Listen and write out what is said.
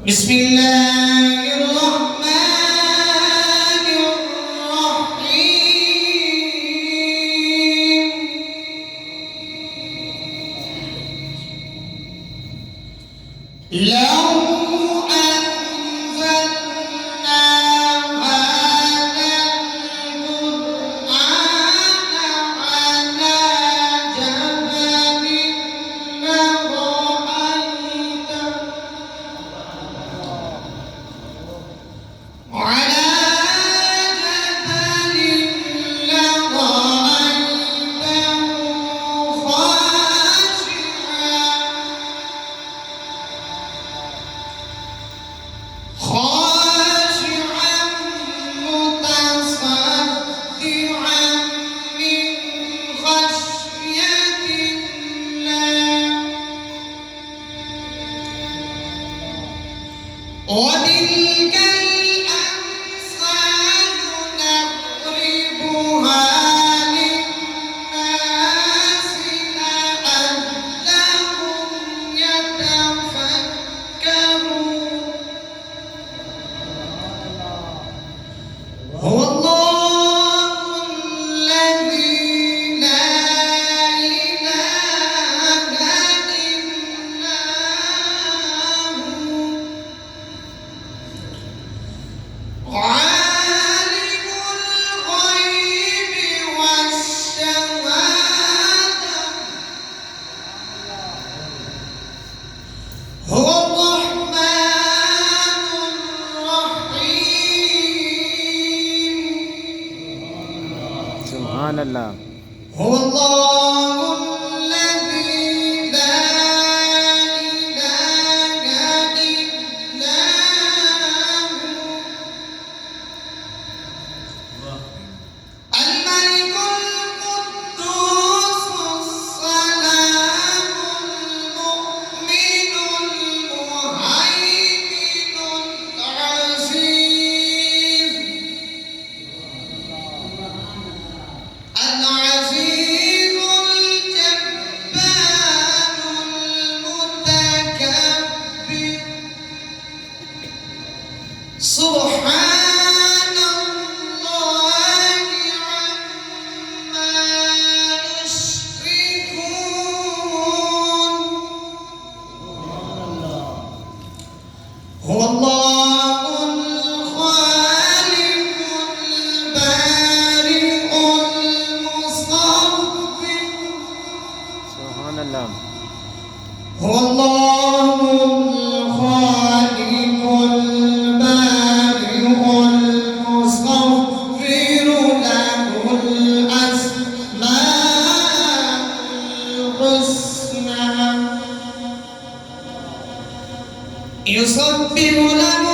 بسم الله الرحمن الرحيم. لو أنزلنا هذا القرآن على جبل لرأيته خاشعا متصدعا من خشية الله. وتلك الأمثال نضربها للناس لعلهم يتفكرون. هو الله الذي لا إله إلا هو عالم الغيب والشهادة. هو الرحمن الرحيم. سبحان الله. هو الله الذي لا إله إلا هو الملك القدوس السلام المؤمن المهيمن العزيز الجبار المتكبر. سبحان الله عما يشركون. هو الله الخالق البارئ المصور. سبحان الله. هو الله الخالق البارئ المصور. له الأسماء الحسنى. يسبح له